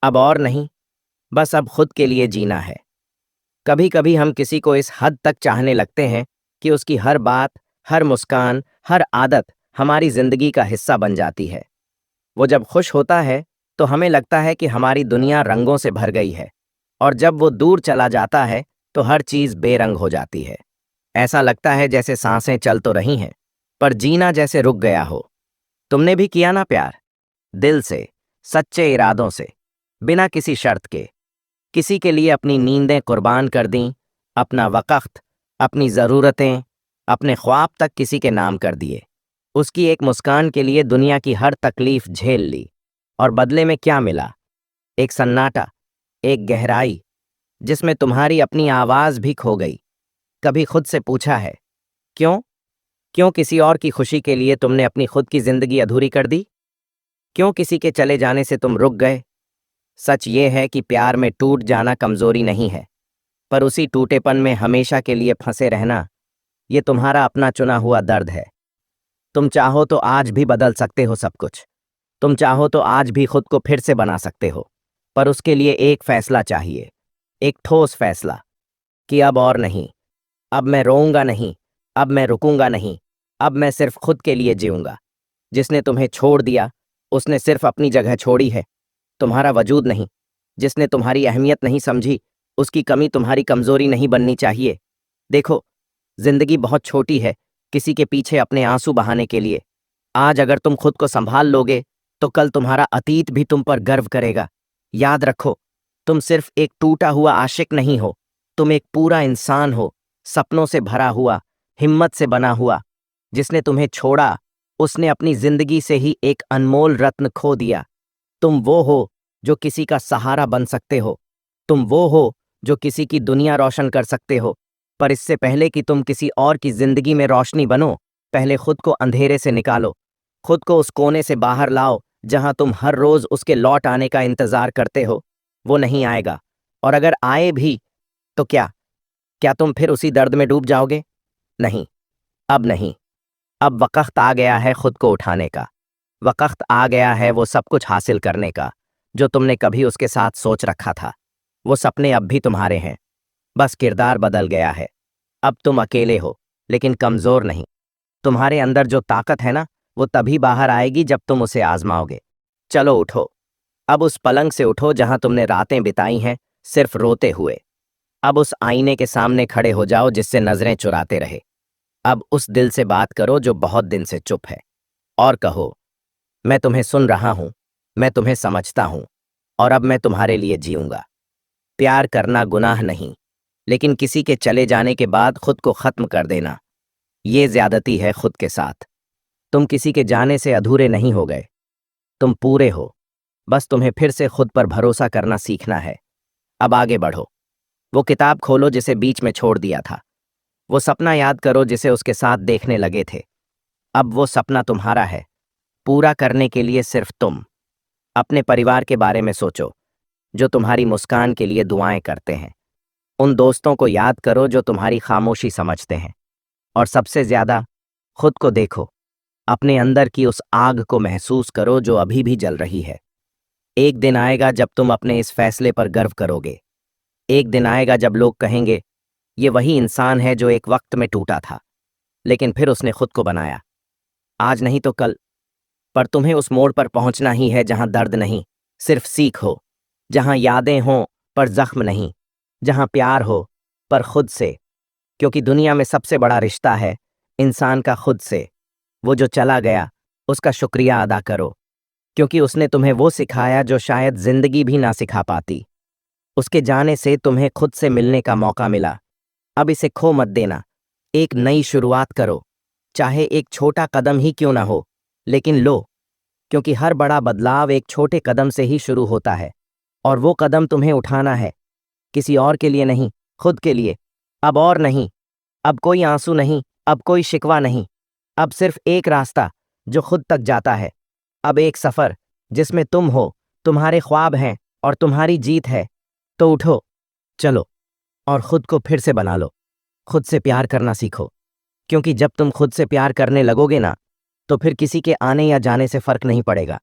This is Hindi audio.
अब और नहीं, बस अब खुद के लिए जीना है। कभी कभी हम किसी को इस हद तक चाहने लगते हैं कि उसकी हर बात, हर मुस्कान, हर आदत हमारी जिंदगी का हिस्सा बन जाती है। वो जब खुश होता है तो हमें लगता है कि हमारी दुनिया रंगों से भर गई है, और जब वो दूर चला जाता है तो हर चीज बेरंग हो जाती है। ऐसा लगता है जैसे सांसें चल तो रही हैं, पर जीना जैसे रुक गया हो। तुमने भी किया ना प्यार, दिल से, सच्चे इरादों से, बिना किसी शर्त के। किसी के लिए अपनी नींदें कुर्बान कर दीं, अपना वक़्त, अपनी ज़रूरतें, अपने ख्वाब तक किसी के नाम कर दिए। उसकी एक मुस्कान के लिए दुनिया की हर तकलीफ झेल ली, और बदले में क्या मिला? एक सन्नाटा, एक गहराई, जिसमें तुम्हारी अपनी आवाज़ भी खो गई। कभी खुद से पूछा है, क्यों? क्यों किसी और की खुशी के लिए तुमने अपनी खुद की ज़िंदगी अधूरी कर दी? क्यों किसी के चले जाने से तुम रुक गए? सच ये है कि प्यार में टूट जाना कमज़ोरी नहीं है, पर उसी टूटेपन में हमेशा के लिए फंसे रहना, ये तुम्हारा अपना चुना हुआ दर्द है। तुम चाहो तो आज भी बदल सकते हो सब कुछ। तुम चाहो तो आज भी खुद को फिर से बना सकते हो, पर उसके लिए एक फैसला चाहिए, एक ठोस फैसला, कि अब और नहीं। अब मैं रोऊंगा नहीं, अब मैं रुकूंगा नहीं, अब मैं सिर्फ खुद के लिए जीऊंगा। जिसने तुम्हें छोड़ दिया, उसने सिर्फ अपनी जगह छोड़ी है, तुम्हारा वजूद नहीं। जिसने तुम्हारी अहमियत नहीं समझी, उसकी कमी तुम्हारी कमजोरी नहीं बननी चाहिए। देखो, जिंदगी बहुत छोटी है किसी के पीछे अपने आंसू बहाने के लिए। आज अगर तुम खुद को संभाल लोगे, तो कल तुम्हारा अतीत भी तुम पर गर्व करेगा। याद रखो, तुम सिर्फ एक टूटा हुआ आशिक नहीं हो, तुम एक पूरा इंसान हो, सपनों से भरा हुआ, हिम्मत से बना हुआ। जिसने तुम्हें छोड़ा, उसने अपनी जिंदगी से ही एक अनमोल रत्न खो दिया। तुम वो हो जो किसी का सहारा बन सकते हो। तुम वो हो जो किसी की दुनिया रोशन कर सकते हो। पर इससे पहले कि तुम किसी और की जिंदगी में रोशनी बनो, पहले खुद को अंधेरे से निकालो। खुद को उस कोने से बाहर लाओ जहां तुम हर रोज उसके लौट आने का इंतजार करते हो। वो नहीं आएगा, और अगर आए भी तो क्या? क्या तुम फिर उसी दर्द में डूब जाओगे? नहीं, अब नहीं। अब वक्त आ गया है खुद को उठाने का। वक्त आ गया है वो सब कुछ हासिल करने का जो तुमने कभी उसके साथ सोच रखा था। वो सपने अब भी तुम्हारे हैं, बस किरदार बदल गया है। अब तुम अकेले हो, लेकिन कमजोर नहीं। तुम्हारे अंदर जो ताकत है ना, वो तभी बाहर आएगी जब तुम उसे आजमाओगे। चलो उठो, अब उस पलंग से उठो जहां तुमने रातें बिताई हैं सिर्फ रोते हुए। अब उस आईने के सामने खड़े हो जाओ जिससे नजरें चुराते रहे। अब उस दिल से बात करो जो बहुत दिन से चुप है, और कहो, मैं तुम्हें सुन रहा हूं, मैं तुम्हें समझता हूं, और अब मैं तुम्हारे लिए जीऊंगा। प्यार करना गुनाह नहीं, लेकिन किसी के चले जाने के बाद खुद को खत्म कर देना, ये ज्यादती है खुद के साथ। तुम किसी के जाने से अधूरे नहीं हो गए, तुम पूरे हो। बस तुम्हें फिर से खुद पर भरोसा करना सीखना है। अब आगे बढ़ो। वो किताब खोलो जिसे बीच में छोड़ दिया था। वो सपना याद करो जिसे उसके साथ देखने लगे थे। अब वो सपना तुम्हारा है, पूरा करने के लिए सिर्फ तुम। अपने परिवार के बारे में सोचो जो तुम्हारी मुस्कान के लिए दुआएं करते हैं। उन दोस्तों को याद करो जो तुम्हारी खामोशी समझते हैं। और सबसे ज्यादा खुद को देखो, अपने अंदर की उस आग को महसूस करो जो अभी भी जल रही है। एक दिन आएगा जब तुम अपने इस फैसले पर गर्व करोगे। एक दिन आएगा जब लोग कहेंगे, ये वही इंसान है जो एक वक्त में टूटा था, लेकिन फिर उसने खुद को बनाया। आज नहीं तो कल, पर तुम्हें उस मोड़ पर पहुंचना ही है जहां दर्द नहीं, सिर्फ सीख हो। जहां यादें हों पर जख्म नहीं, जहां प्यार हो पर खुद से। क्योंकि दुनिया में सबसे बड़ा रिश्ता है इंसान का खुद से। वो जो चला गया, उसका शुक्रिया अदा करो, क्योंकि उसने तुम्हें वो सिखाया जो शायद जिंदगी भी ना सिखा पाती। उसके जाने से तुम्हें खुद से मिलने का मौका मिला। अब इसे खो मत देना। एक नई शुरुआत करो, चाहे एक छोटा कदम ही क्यों ना हो, लेकिन लो, क्योंकि हर बड़ा बदलाव एक छोटे कदम से ही शुरू होता है। और वो कदम तुम्हें उठाना है, किसी और के लिए नहीं, खुद के लिए। अब और नहीं, अब कोई आंसू नहीं, अब कोई शिकवा नहीं। अब सिर्फ एक रास्ता जो खुद तक जाता है। अब एक सफर जिसमें तुम हो, तुम्हारे ख्वाब हैं और तुम्हारी जीत है। तो उठो, चलो, और खुद को फिर से बना लो। खुद से प्यार करना सीखो, क्योंकि जब तुम खुद से प्यार करने लगोगे ना, तो फिर किसी के आने या जाने से फर्क नहीं पड़ेगा।